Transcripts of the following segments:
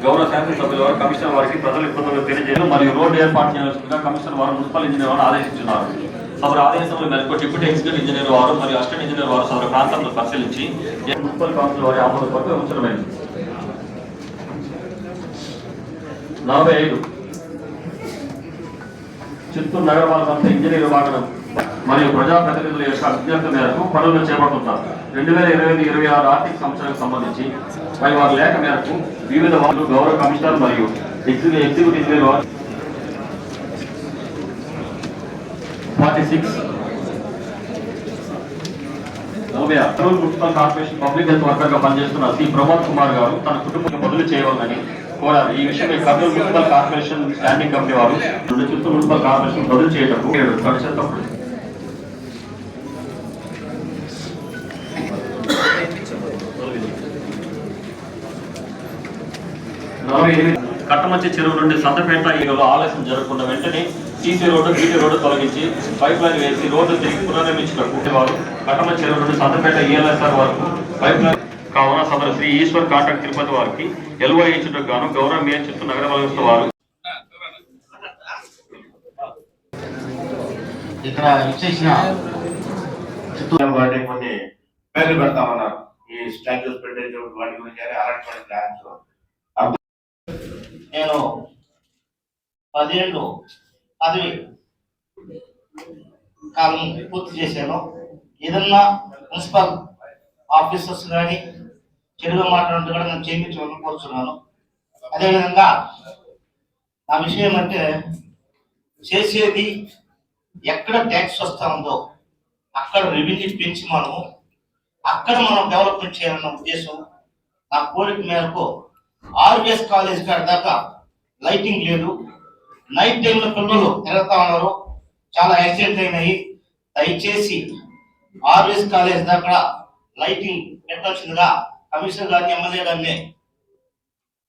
గౌరవ శాసనసభ్యుల వారు కమిషనర్ వారికి ప్రజల ఇబ్బందులు తెలియజేయడం మరియు రోడ్డు ఏర్పాటు చేయాల్సిందిగా కమిషనర్ వారు మున్సిపల్ ఇంజనీర్ వారు ఆదేశించున్నారు. సదరు ఆదేశముల మేరకు డిప్యూటీ ఎగ్జిక్యూటివ్ ఇంజనీర్ వారు మరియు అసిస్టెంట్ ఇంజనీర్ వారు సదరు ప్రాంతాలను పరిశీలించి మున్సిపల్ కౌన్సిల్ వారి ఆమోద పత్రం ఉంచడమైంది. 45 చిత్తూరు నగరపాలక సంస్థ ఇంజనీర్ విభాగం మరియు ప్రజాప్రతినిధుల యొక్క విజ్ఞప్తి మేరకు పనులు చేపడుతుంటారు. 2025-26 ఆర్థిక సంవత్సరానికి సంబంధించి పై వారి లేఖ మేరకు వివిధ వార్డులు గౌరవ కమిషనర్ మరియు ఎగ్జిక్యూటివ్ ఇంజనీర్ వారు 46 municipal corporation public health worker గా పనిచేస్తున్న శ్రీ ప్రమోద్ కుమార్ గారు తన కుటుంబాన్ని బదులు చేయవాలని కోరారు. ఈ విషయమై Kurnool municipal corporation standing committee వారు చిత్తూరు మున్సిపల్ కార్పొరేషన్ బదులు చేయటకు 48 కట్టమంచి చెరువు నుండి సంతపేట ఈగలో ఆలస్యం జరగకుండా వెంటనే సీసీ రోడ్డు బీటీ రోడ్డు తొలగించి పైప్ లైన్ వేసి రోడ్డు తిరిగి పునర్నిర్మించినట్టు వారు కట్టమంచి చెరువు నుండి సంతపేట ఈఎల్ఎస్ఆర్ వరకు పైప్ లైన్ కావున సదరు శ్రీ ఈశ్వర్ కాంట్రాక్ట్ తిరుపతి వారికి ఎల్ఓ ఇచ్చుటకు గాను గౌరవ మేయర్ చిత్తూరు నగర పాలక వారు ఇక్కడ విచ్చేసిన కొన్ని పేర్లు పెడతామన్నారు. ఈ స్టాచ్యూస్ పెట్టే వాటి గురించి అలాంటి ప్లాన్స్ నేను 10 ఏళ్ళు పదవి కాలం పూర్తి చేశాను. ఏదన్నా మున్సిపల్ ఆఫీసర్స్ కానీ చెడుగా మాట్లాడుతూ కూడా నేను చేయించాలని కోరుతున్నాను. అదేవిధంగా నా విషయం అంటే చేసేది ఎక్కడ ట్యాక్స్ వస్తా ఉందో అక్కడ రెవెన్యూ పెంచి అక్కడ మనం డెవలప్మెంట్ చేయాలన్న ఉద్దేశం. నా కోరిక మేరకు ఆర్విఎస్ కాలేజ్ కాడ దాకా లైటింగ్ లేదు. నైట్ టైంలో పిల్లలు తిరుగుతా ఉన్నారు, చాలా యాక్సిడెంట్ అయినాయి. దయచేసి ఆర్విఎస్ కాలేజ్ దాకా లైటింగ్ పెట్టాల్సిందిగా కమిషనర్ గారిని ఎమ్మెల్యే గారిని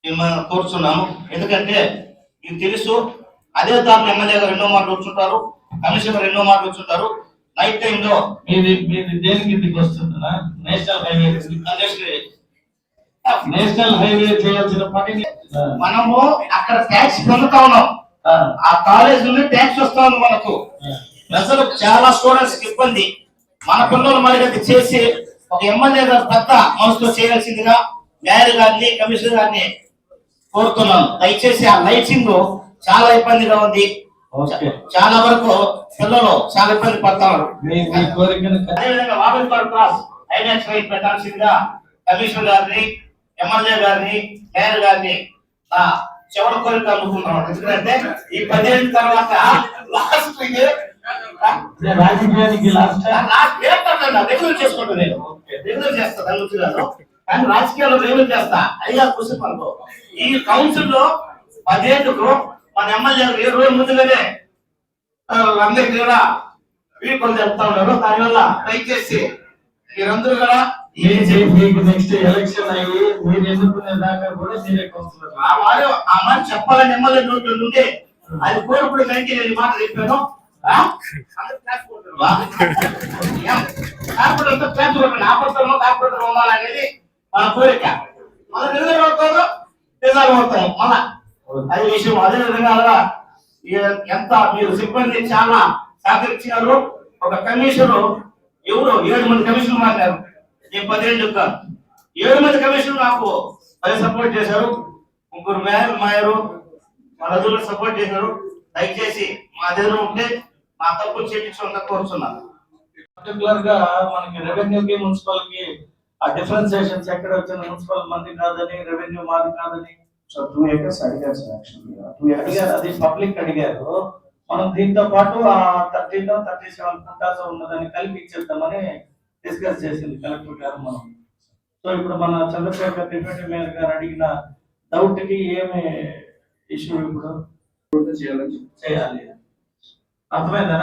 మేము కోరుతున్నాము. ఎందుకంటే మీకు తెలుసు, అదే దారిలో ఎమ్మెల్యే గారు ఎన్నో మాటలు వచ్చుంటారు, కమిషనర్ గారు ఎన్నో మాటలు వచ్చుంటారు. నైట్ టైంలో మీది దేనికి ఇంటికి వస్తుందా? నేషనల్ హైవే చేయాల్సిన పని మనము అక్కడ ట్యాక్స్ పొందుతా ఉన్నాం. ఆ కాలేజ్ నుండి ట్యాక్స్ వస్తా ఉంది మనకు. ప్రజలు చాలా స్టూడెంట్స్ కి ఇబ్బంది. మన పిల్లలు మరి చేసి ఒక ఎమ్మెల్యే గారు పెద్ద మనసుతో చేయాల్సిందిగా మేయర్ గారిని కమిషనర్ గారిని కోరుతున్నాను. దయచేసి ఆ లైటింగ్ చాలా ఇబ్బందిగా ఉంది. చాలా వరకు పిల్లలు చాలా ఇబ్బంది పడతారు. అదేవిధంగా వాబిల్పాడు క్రాస్ ఐనాక్స్ రైట్ పెట్టాల్సిందిగా కమిషనర్ గారిని ఎమ్మెల్యే గారిని మేయర్ గారిని నా చివరి కోరిక అనుకుంటున్నాం. ఎందుకంటే ఈ 10 ఏళ్ళ తర్వాత రాజకీయానికి రెగ్యులర్ చేసుకుంటా, నేను రెగ్యులర్ చేస్తా దాని కానీ రాజకీయాల్లో రెగ్యులర్ చేస్తా. అయ్యా కృషి పనుకో ఈ కౌన్సిల్ లో 10 ఏళ్ళకు మన ఎమ్మెల్యే 7 రోజుల ముందుగానే అందరికీ కూడా వీళ్ళు చెప్తా ఉన్నారు. దానివల్ల దయచేసి మీరందరూ కూడా నెక్స్ట్ ఎలక్షన్ అయ్యి మీరు ఎన్నుకునే దాకా కూడా మీరే కౌన్సిలర్. ఆ మాట చెప్పాలని ఎమ్మెల్యే నోట్లో ఉంటే అది కోరుకునే దానికి నేను మాట చెప్పాను. కార్పొరేటర్ ఉండాలనేది మన కోరిక. మన రిజర్వ్ అవుతాము, రిజర్వ్ అవుతాము మన అదే విషయం. అదే విధంగా ఎంత మీరు సిబ్బంది చాలా సహకరించారు. ఒక కమిషనర్ ఎవరు 7 మంది కమిషనర్ మాట్లాడారు. నేను 10 ఏళ్ళు చెప్తాను. 7 మంది కమిషనర్ నాకు సపోర్ట్ చేశారు. 3 మాయరు వాళ్ళ సపోర్ట్ చేశారు. దయచేసి మా దగ్గర ఉంటే మా తప్పులు చేయించుకుంటా కోరుతున్నాను. పర్టికులర్ గా మనకి రెవెన్యూకి మున్సిపల్ కి ఆ డిఫరెన్సియేషన్స్ ఎక్కడ వచ్చిన మున్సిపల్ మంది కాదని రెవెన్యూ మాది కాదని 2 acres అడిగారు సార్. యాక్చువల్లీ 2 acres అది పబ్లిక్ అడిగారు. మనం దీంతో పాటు ఆ 37 కుంటాస్ ఉన్నదాన్ని కలిపి ఇచ్చేద్దామని డిస్కస్ చేసింది కలెక్టర్ గారు. మనం సో ఇప్పుడు మన చంద్రశేఖర్ డిప్యూటీ మేయర్ గారు అడిగిన డౌట్ కి ఏమి ఇష్యూ ఇప్పుడు చేయాలి అర్థమైందా?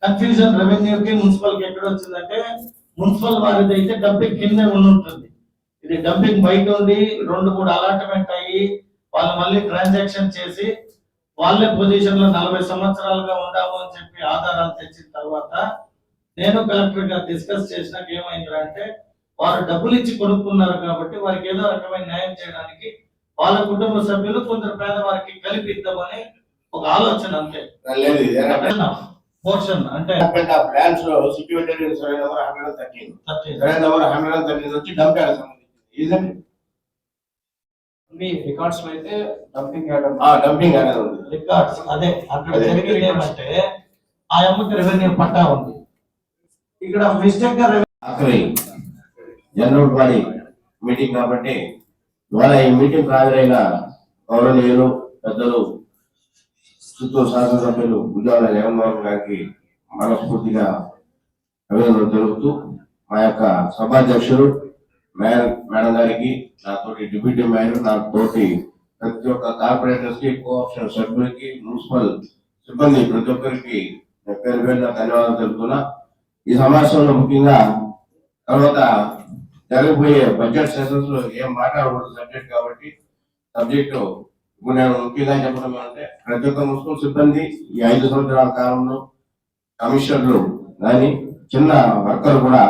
కన్ఫ్యూజన్ రెవెన్యూకి మున్సిపల్ కి ఎక్కడ వచ్చిందంటే మున్సిపల్ వారిది అయితే డబ్బింగ్ కింద ఉంటుంది. ఇది డంపింగ్ బయట ఉండి 2-3 అలాట్మెంట్ అయ్యి వాళ్ళు మళ్ళీ ట్రాన్సాక్షన్ చేసి వాళ్ళే పొజిషన్ లో 40 సంవత్సరాలుగా ఉండాము అని చెప్పి ఆధారాలు తెచ్చిన తర్వాత నేను కలెక్టర్ గా డిస్కస్ చేసినాక ఏమైందంటే వారు డబ్బులు ఇచ్చి కొనుక్కున్నారు కాబట్టి వారికి ఏదో రకమైన న్యాయం చేయడానికి వాళ్ళ కుటుంబ సభ్యులు కొందరు పేదవారికి కలిపిద్దామని ఒక ఆలోచన అంతే. పోర్షన్ అంటే ప్లాన్స్ లో సిక్యూరిటీ సర్వే నెంబర్ 113 సర్వే నెంబర్ 113 వచ్చి డంప్ యార్డ్ సంబంధించింది. మీ రికార్డ్స్ లో అయితే డంపింగ్ యార్డ్ డంపింగ్ యార్డ్ ఉంది. రికార్డ్స్ అదే అక్కడ జరిగింది ఏమంటే ఆ అమ్మకి రెవెన్యూ పట్టా ఉంది, ఇక్కడ మిస్టేక్ గా ఆఖరి జనరల్ బాడీ మీటింగ్ కాబట్టి ఇవాళ ఈ మీటింగ్ హాజరైన గౌరవనీయులు పెద్దలు చిత్తూరు శాసనసభ్యులు గుజరాల జగన్మోహన్ గారికి మనస్ఫూర్తిగా అభినందనలు తెలుపుతూ మా యొక్క సభాధ్యక్షుడు మేడం గారికి, నాతోటి డిప్యూటీ మేయర్, నాతోటి ప్రతి ఒక్క కార్పొరేటర్స్ కి, కోఆప్షన్ సభ్యులకి, మున్సిపల్ సిబ్బంది ప్రతి ఒక్కరికి పేరు పేరున ధన్యవాదాలు తెలుపుతున్నా. ఈ సమావేశంలో ముఖ్యంగా తర్వాత జరగబోయే బడ్జెట్ సెషన్స్ లో ఏం మాట్లాడకూడదు సబ్జెక్ట్ కాబట్టి సబ్జెక్టు ఇప్పుడు నేను ముఖ్యంగా చెప్పడం అంటే ప్రతి ఒక్క మున్సిపల్ సిబ్బంది ఈ 5 సంవత్సరాల కాలంలో కమిషనర్లు కానీ చిన్న వర్కర్ కూడా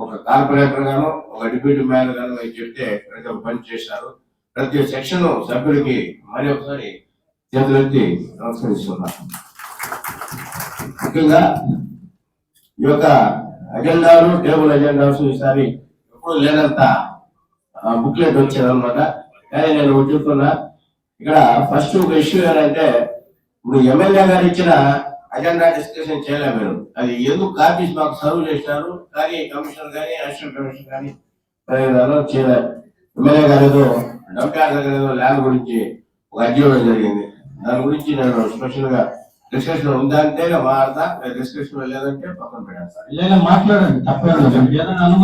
ఒక కార్పొరేటర్ గాను ఒక డిప్యూటీ మేయర్ గాను చెప్తే ప్రతి ఒక్క పని చేశారు. ప్రతి సెక్షన్ సభ్యుడికి మరి ఒకసారి చేతులెత్తి నమస్కరిస్తున్నాను. ముఖ్యంగా ఈ యొక్క అజెండాలు, టేబుల్ అజెండాస్ ఈసారి ఎప్పుడు లేనంత బుక్లెట్ వచ్చారనమాట. కానీ నేను చెప్తున్నా, ఇక్కడ ఫస్ట్ ఒక ఇష్యూ ఏంటంటే ఇప్పుడు ఎమ్మెల్యే గారు ఇచ్చిన అజెండా డిస్కషన్ చేయలేము మీరు. అది ఎందుకు కాపీస్ మాకు సర్వ్ చేసినారు, కానీ కమిషనర్ కానీ అసిస్టెంట్ కమిషనర్ కానీ చేయలేదు. ఎమ్మెల్యే గారు ఏదో డంప్యార్డ్ దగ్గర ఏదో ల్యాండ్ గురించి ఒక అధ్యయనం జరిగింది, దాని గురించి నేను స్పెషల్ గా డిస్కషన్ ఉందంటే మారుతా, డిస్కషన్ లేదంటే పక్కన పెడతాను. మాట్లాడండి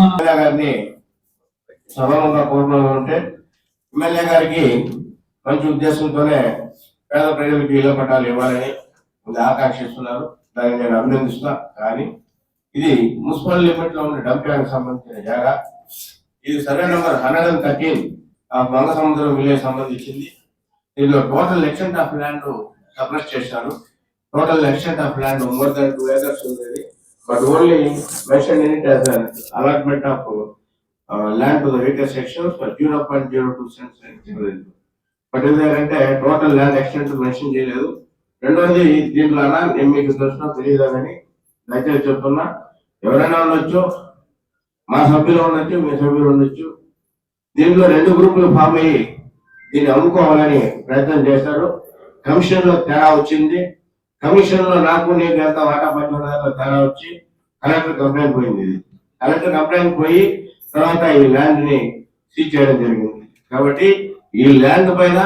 ఎమ్మెల్యే గారిని సభలంగా కోరుకుని ఉంటే ఎమ్మెల్యే గారికి మంచి ఉద్దేశంతోనే పేద ప్రజలకు ఇళ్ల పట్టాలు ఇవ్వాలని ఆకాంక్షిస్తున్నారు. దాన్ని నేను అభినందిస్తున్నా. కానీ ఇది మున్సిపల్ లిమిట్ లో ఉన్న డంప్యార్డ్ సంబంధించిన జాగా. ఇది సర్వే నెంబర్ 113 మంగసముద్రం విలేజ్ సంబంధించింది. దీనిలో total extent of land suppress చేశారు. Total extent of land more than 2 acres ఉంది. But only mention in it as an allotment of land to the weaker sections for 0.02 cents. But ఏంటంటే total land extent mention చేయలేదు. రెండోది దీంట్లో నేను మీకు దృష్టిలో తెలియదా అని దయచేసి చెప్తున్నా. ఎవరైనా ఉండొచ్చు, మా సభ్యులు ఉండొచ్చు, మీ సభ్యులు ఉండొచ్చు. దీంట్లో 2 గ్రూపులు ఫామ్ అయ్యి దీన్ని అమ్ముకోవాలని ప్రయత్నం చేశారు. కమిషన్ లో తేడా వచ్చింది. కమిషన్ లో నాకు నీకు ఎంత వాటా పంచుకున్న తేడా వచ్చి కలెక్టర్ కంప్లైంట్ పోయింది. ఇది కలెక్టర్ కంప్లైంట్ పోయి తర్వాత ఈ ల్యాండ్ ని సీజ్ చేయడం జరిగింది. కాబట్టి ఈ ల్యాండ్ పైన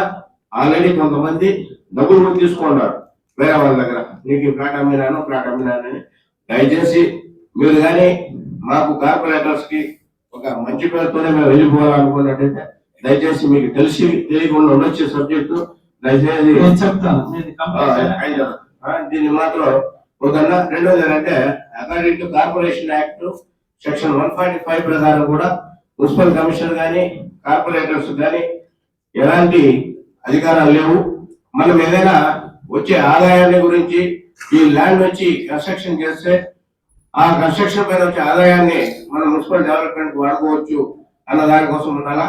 ఆల్రెడీ కొంతమంది డబ్బులు తీసుకున్నారు వేరే వాళ్ళ దగ్గర, నీకు ప్లాట్ అమ్మినానని. దయచేసి మీరు కానీ మాకు కార్పొరేటర్స్ కి ఒక మంచి పేరుతోనే మేము వెళ్ళిపోవాలనుకున్నట్టయితే దయచేసి మీకు తెలియకుండా ఉండొచ్చే సబ్జెక్టు దయచేసి దీన్ని మాత్రం ఒకన్నా. రెండోది ఏంటంటే according to corporation act section 145 ప్రకారం కూడా మున్సిపల్ కమిషనర్ కానీ కార్పొరేటర్స్ కానీ ఎలాంటి అధికారాలు లేవు. మనం ఏదైనా వచ్చే ఆదాయాన్ని గురించి ఈ ల్యాండ్ వచ్చి కన్స్ట్రక్షన్ చేస్తే ఆ కన్స్ట్రక్షన్ పైన వచ్చే ఆదాయాన్ని మనం మున్సిపల్ డెవలప్మెంట్ వాడుకోవచ్చు అన్న దానికోసం ఉండాలా.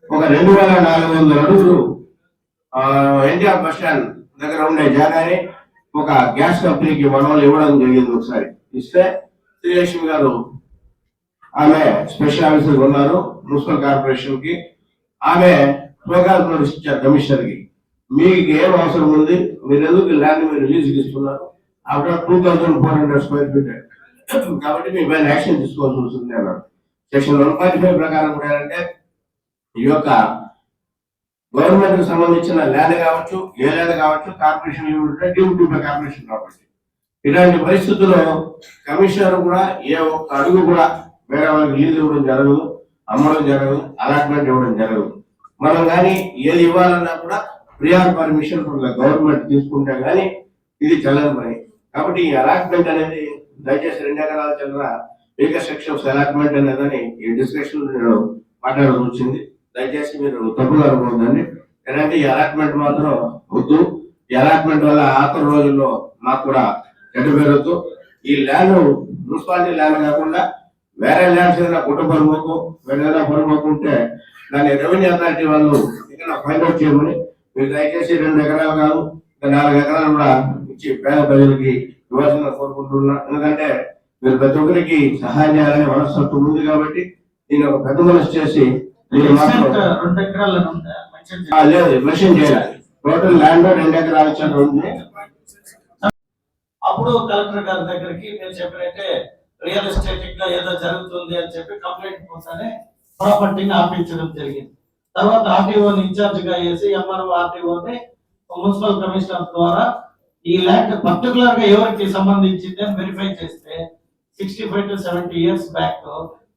ఒక 2400 అడుగులు ఎన్టీఆర్ బస్ స్టాండ్ దగ్గర ఉండే జాగాని ఒక గ్యాస్ కంపెనీకి మనం ఇవ్వడం జరిగింది. ఒకసారి ఇస్తే శ్రీలక్ష్మి గారు ఆమె స్పెషల్ ఆఫీసర్ ఉన్నారు మున్సిపల్ కార్పొరేషన్ కి. ఆమె ప్రోగ్రామ్ నోటీస్ ఇచ్చారు కమిషనర్ కి, మీకు ఏం అవసరం ఉంది, మీరు ఎందుకు ల్యాండ్ మీరు రిలీజ్ ఇస్తున్నారు, ఆఫ్టర్ 2400 స్క్వేర్ ఫీట్ కాబట్టి మీ పైన యాక్షన్ తీసుకోవాల్సి వస్తుంది అన్నారు. సెక్షన్ 145 ప్రకారం కూడా ఏంటంటే ఈ యొక్క గవర్నమెంట్ కి సంబంధించిన ల్యాండ్ కావచ్చు, ఏ ల్యాండ్ కావచ్చు, కార్పొరేషన్ కార్పొరేషన్ కాబట్టి ఇలాంటి పరిస్థితుల్లో కమిషనర్ కూడా ఏ ఒక్క అడుగు కూడా వేరే వాళ్ళకి రిలీజ్ ఇవ్వడం జరగదు, అమ్మడం జరగదు, అలాట్మెంట్ ఇవ్వడం జరగదు. మనం కానీ ఏది ఇవ్వాలన్నా కూడా ప్రియార్ పర్మిషన్ గవర్నమెంట్ తీసుకుంటే గానీ ఇది చెల్లని పని. కాబట్టి ఈ అలాట్మెంట్ అనేది దయచేసి 2 ఎకరాల చంద్ర వీకర్ సెక్షన్స్ అలాట్మెంట్ అనేదని ఈ డిస్కషన్ నేను మాట్లాడాల్సి వచ్చింది. దయచేసి మీరు తప్పుగా అనుకోవద్దండి. ఏంటంటే ఈ అలాట్మెంట్ మాత్రం వద్దు. ఈ అలాట్మెంట్ వల్ల ఆఖరి రోజుల్లో మాకు కూడా చెడ్డ పేరుతో ఈ ల్యాండ్ మున్సిపాలిటీ ల్యాండ్ కాకుండా వేరే ల్యాండ్స్ ఏదైనా కుటుంబ పరువుకు వేరే ఏదైనా పరువుకు ఉంటే దాన్ని రెవెన్యూ అథారిటీ వాళ్ళు ఇక్కడ ఫైండ్ అవుట్ చేయమని మీరు దయచేసి 2 ఎకరాలు కాదు 4 ఎకరాలు కూడా ఇచ్చి పేద ప్రజలకి ఇవ్వాల్సిన కోరుకుంటున్నా. ఎందుకంటే మీరు ప్రతి ఒక్కరికి సహాయం చేయాలని మనస్తత్వం ఉంది కాబట్టి దీన్ని ఒక పెద్ద మనసు చేసి రెండు ఎకరాలు లేదు మెన్షన్ చేయాలి. టోటల్ ల్యాండ్ 2 ఎకరాల ఇచ్చారు ఉంది. అప్పుడు కలెక్టర్ గారి దగ్గరికి నేను చెప్పినట్టే రియల్ ఎస్టేటిక్ గా ఏదో జరుగుతుంది అని చెప్పి కంప్లైంట్ కోసమే ప్రాపర్టీని ఆపించడం జరిగింది. తర్వాత ఆర్టీఓని ఇన్ఛార్జ్ గా వేసి ఎంఆర్ఓ ఆర్టీఓని మున్సిపల్ కమిషనర్ ద్వారా ఈ ల్యాండ్ పర్టికులర్ గా ఎవరికి సంబంధించింది అని వెరిఫై చేస్తే 65 to 70 years back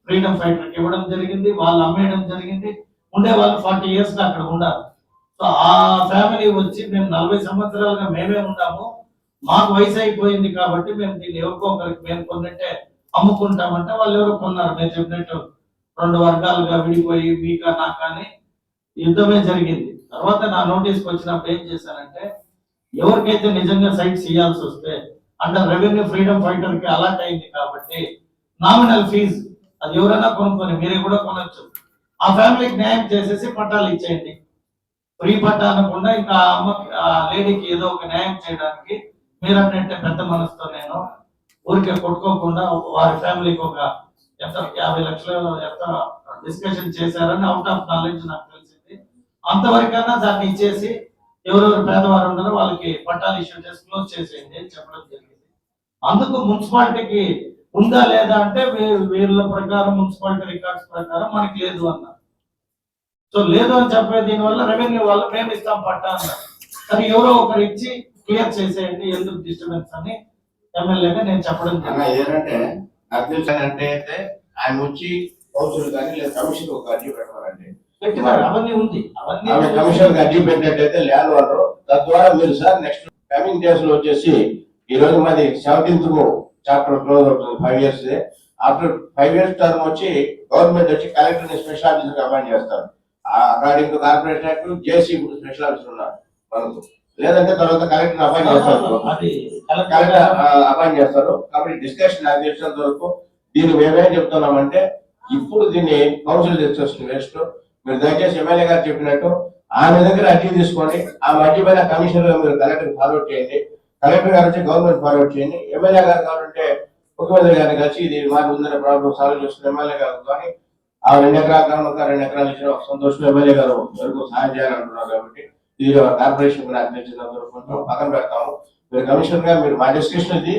freedom fighter కి ఇవ్వడం జరిగింది. వాళ్ళు అమ్మేయడం జరిగింది. ఉండే వాళ్ళు 40 years అక్కడ ఉండాలి. సో ఆ ఫ్యామిలీ వచ్చి మేము 40 సంవత్సరాలుగా మేమే ఉన్నాము, మాకు వయసు అయిపోయింది కాబట్టి మేము దీన్ని ఎవరికో ఒకరికి మేము కొన్నట్టే అమ్ముకుంటామంటే వాళ్ళు ఎవరు కొన్నారు. మేము చెప్పినట్టు 2 వర్గాలుగా విడిపోయి మీకా నాకా అని యుద్ధమే జరిగింది. తర్వాత నా నోటీస్కి వచ్చినప్పుడు ఏం చేశానంటే ఎవరికైతే నిజంగా సైట్స్ ఇవ్వాల్సి వస్తే అండర్ రెవెన్యూ ఫ్రీడమ్ ఫైటర్ కి అలాట్ అయింది కాబట్టి నామినల్ ఫీజు అది ఎవరైనా కొనుక్కొని మీరే కూడా కొనొచ్చు. ఆ ఫ్యామిలీకి న్యాయం చేసేసి పట్టాలు ఇచ్చేయండి. ఫ్రీ పట్టా అనకుండా ఇంకా ఆ లేడీకి ఏదో ఒక న్యాయం చేయడానికి మీరు అన్నట్టే పెద్ద మనసుతో నేను ఊరికే కొట్టుకోకుండా వారి ఫ్యామిలీకి ఒక ఎంత 50 లక్షలు ఎంత డిస్కషన్ చేశారని అవుట్ ఆఫ్ నాలెడ్జ్ నాకు తెలిసింది. అంతవరకైనా దాన్ని ఇచ్చేసి ఎవరెవరు పేదవారు ఉన్నారో వాళ్ళకి పట్టాలు ఇష్యూ చేసి క్లోజ్ చేసేయండి అని చెప్పడం జరిగింది. అందుకు మున్సిపాలిటీకి ఉందా లేదా అంటే వీళ్ళ ప్రకారం మున్సిపాలిటీ రికార్డ్స్ ప్రకారం మనకి లేదు అన్నారు. సో లేదు అని చెప్పే దీనివల్ల రెవెన్యూ వాళ్ళు మేము ఇస్తాం పట్టా అన్నారు. కానీ ఎవరో ఒకరు ఇచ్చి క్లియర్ చేసేయండి ఎందుకు డిస్టర్బెన్స్ అని ఎమ్మెల్యేగా నేను చెప్పడం జరిగింది. ఏంటంటే అంటే ఆయన వచ్చి కౌన్సిల్ కానీ లేదా కమిషన్ ఒక అర్జీ పెట్టారండి. అవన్నీ ఉంది. కమిషన్ అర్జీ పెట్టినట్టయితే ల్యాండ్ వాళ్ళు తద్వారా మీరు సార్ నెక్స్ట్ కమింగ్ డేస్ లో వచ్చేసి ఈ రోజు మాది 17th చాప్టర్ క్లోజ్ అవుతుంది 5 years. ఆఫ్టర్ 5 years టర్మ్ వచ్చి గవర్నమెంట్ వచ్చి కలెక్టర్ ని స్పెషల్ ఆఫీసర్ అపాయింట్ చేస్తారు. According to corporation act JC special officer ఉన్నారు మనకు. లేదంటే తర్వాత కలెక్టర్ అపాయింట్ చేస్తారు. కలెక్టర్ అపాయింట్ చేస్తారు. కాబట్టి డిస్కషన్ నాకు తెలిసినంత వరకు దీన్ని మేమేం చెప్తున్నామంటే ఇప్పుడు దీన్ని కౌన్సిల్ డిస్కషన్ వేస్ట్. మీరు దయచేసి ఎమ్మెల్యే గారు చెప్పినట్టు ఆమె దగ్గర అర్జీ తీసుకోండి. ఆ అర్జీ పైన కమిషనర్ మీరు కలెక్టర్ ఫార్వర్డ్ చేయండి. కలెక్టర్ గారు వచ్చి గవర్నమెంట్ ఫార్వర్డ్ చేయండి. ఎమ్మెల్యే గారు కావాలంటే ముఖ్యమంత్రి గారిని కలిసి ఇది మాకు ఉందనే ప్రాబ్లం సాల్వ్ చేస్తున్న ఎమ్మెల్యే గారు కానీ ఆ 2 ఎకరాల కారణంగా 2 ఎకరాలు ఇచ్చిన ఒక సంతోషం ఎమ్మెల్యే గారు వరకు సహాయం చేయాలంటున్నారు. కాబట్టి ఇది కార్పొరేషన్ నాకు తెలిసినంత వరకు కొంచెం పక్కన పెడతాము. మీరు కమిషనర్ గా మీరు మా డిస్కషన్ ఇది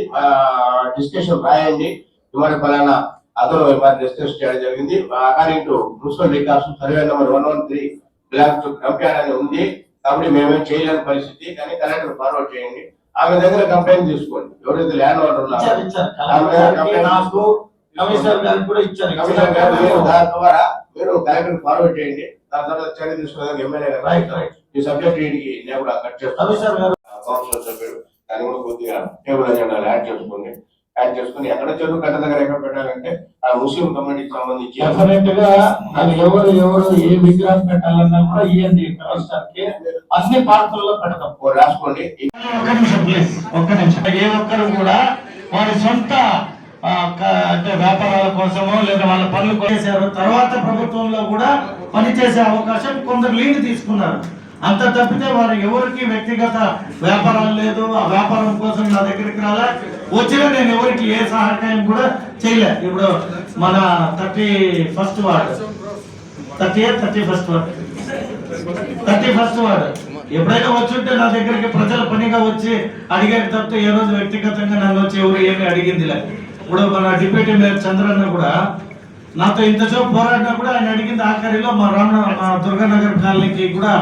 డిస్కషన్ రాయండి. ఇవాళ పలానా అతను మరి డిస్కస్ చేయడం జరిగింది. According to municipal records survey number 113 block compare అని ఉంది. కాబట్టి మేమేం చేయలేని పరిస్థితి. కానీ కలెక్టర్ ఫార్వర్డ్ చేయండి. ఆమె దగ్గర కంప్లైంట్ తీసుకోండి. ఎవరైతే ల్యాండ్ ఓనర్ ఉన్నారో కమిషనర్ గారు దాని ద్వారా మీరు కలెక్టర్ ఫార్వర్డ్ చేయండి. దాని తర్వాత చర్య తీసుకోవడానికి ఎమ్మెల్యే గారు ఈ సబ్జెక్ట్ వీడికి నేను కూడా కట్ చేస్తాను. కౌన్సిలర్ సభ్యుడు దాన్ని కూడా కొద్దిగా టేబుల్ అజెండాలు యాడ్ చేసుకుని ఎక్కడ చెరువు కట్ట దగ్గర ఎక్కడ పెట్టాలంటే ఆ ముస్లిం కమ్యూనిటీకి సంబంధించి డెఫినెట్ గా ఎవరు ఏ విగ్రహం పెట్టాలన్నా కూడా ఇవ్వండి. అన్ని పార్కుల్లో పెడతాం. రాసుకోండి. ఒక్క నిమిషం ఏ ఒక్కరు కూడా వారి సొంత అంటే వ్యాపారాల కోసమో లేదా వాళ్ళ పనులు చేశారు. తర్వాత ప్రభుత్వంలో కూడా పనిచేసే అవకాశం కొందరు లీడ్ తీసుకున్నారు. అంత తప్పితే వారు ఎవరికి వ్యక్తిగత వ్యాపారాలు లేదు. ఆ వ్యాపారం కోసం నా దగ్గరికి రాలే. వచ్చినా నేను ఎవరికి ఏ సహాయం కూడా చేయలే. ఇప్పుడు మన 31st వార్డు 31st వార్డు ఎప్పుడైనా వచ్చుంటే నా దగ్గరికి ప్రజల పనిగా వచ్చి అడిగారు తప్పితే ఏ రోజు వ్యక్తిగతంగా నన్ను వచ్చి ఎవరు ఏమి అడిగిందిలే. ఇప్పుడు మన డిప్యూటీ మేయర్ చంద్రన్న కూడా నాతో ఇంతసేపు పోరాడినా కూడా ఆయన అడిగింది ఆఖరిలో మా దుర్గానగర్ కాలనీకి కూడా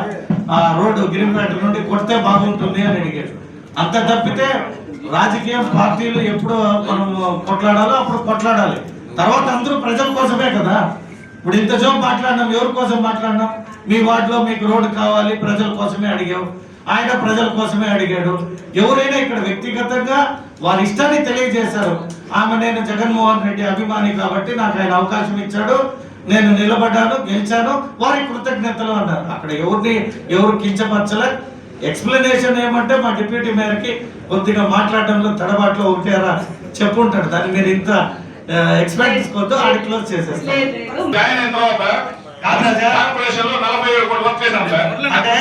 ఆ రోడ్డు గిరిపేట నుండి కొడితే బాగుంటుంది అని అడిగాడు. అంత తప్పితే రాజకీయ పార్టీలు ఎప్పుడు మనం కొట్లాడాలో అప్పుడు కొట్లాడాలి. తర్వాత అందరూ ప్రజల కోసమే కదా. ఇప్పుడు ఇంతసేపు మాట్లాడినాం. ఎవరి కోసం మాట్లాడినాం? మీ వార్డులో మీకు రోడ్డు కావాలి, ప్రజల కోసమే అడిగావు. ఆయన ప్రజల కోసమే అడిగాడు. ఎవరైనా ఇక్కడ వ్యక్తిగతంగా వారి ఇష్టాన్ని తెలియజేశారు. ఆమె నేను జగన్మోహన్ రెడ్డి అభిమాని కాబట్టి నాకు ఆయన అవకాశం ఇచ్చాడు, నేను నిలబడ్డాను, గెలిచాను, వారి కృతజ్ఞతలు అన్నారు. అక్కడ ఎవరు కించపరచలే. ఎక్స్ప్లెనేషన్ ఏమంటే మా డిప్యూటీ మేయర్కి కొద్దిగా మాట్లాడడంలో తడబాట్లో ఒకటేరా చెప్పుంటాడు. దాన్ని మీరు ఇంత ఎక్స్పెక్ట్ తీసుకోవద్దు, ఆడి క్లోజ్ చేసేస్తాం. జాయిన్ అయిన తర్వాత కార్పొరేషన్ లో 47 కోట్లు వర్క్ చేశాం సార్. అంటే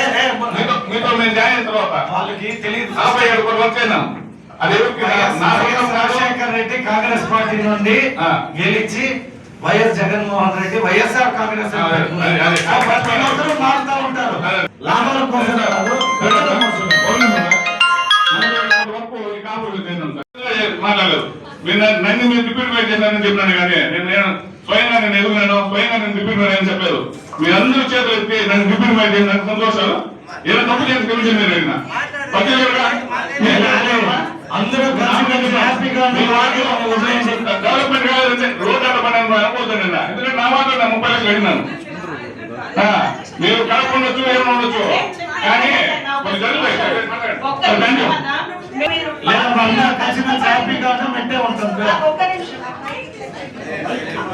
మీతో మేము జాయిన్ అయిన తర్వాత వాళ్ళకి తెలియదు. 47 కోట్లు వర్క్ చేశాం. అది రాజశేఖర్ రెడ్డి కాంగ్రెస్ పార్టీ నుండి గెలిచి వైఎస్ జగన్మోహన్ రెడ్డి వైఎస్ఆర్ కాంగ్రెస్ ప్రతి ఒక్కరూ మారుతా ఉంటారు. లాభాల కోసం కాదు, ప్రజల కోసం. మాట్లాడలేదు. నన్ను మీరు రిపీట్ మైట్ చేశారని చెప్పినాను కానీ నేను స్వయంగా నేను ఎదుగున్నాను, స్వయంగా నేను రిపీట్ మైట్ అని చెప్పలేదు. మీరు అందరూ చేతులు ఎత్తి నన్ను రిపీట్ మైట్ చేసిన సంతోషాలు. ఏదో తప్పు చేసి కమిషన్ మీరు అడిగిన అందరూ డెవలప్మెంట్ కావాలంటే రోడ్ ఆట పని అనుకోవద్దు నిన్న. ఎందుకంటే నా మాట 30 లక్షలు అడిగినాను. మీరు కడప ఉండొచ్చు, ఏమైనా ఉండొచ్చు, కానీ కొన్ని జరుగుతాయి.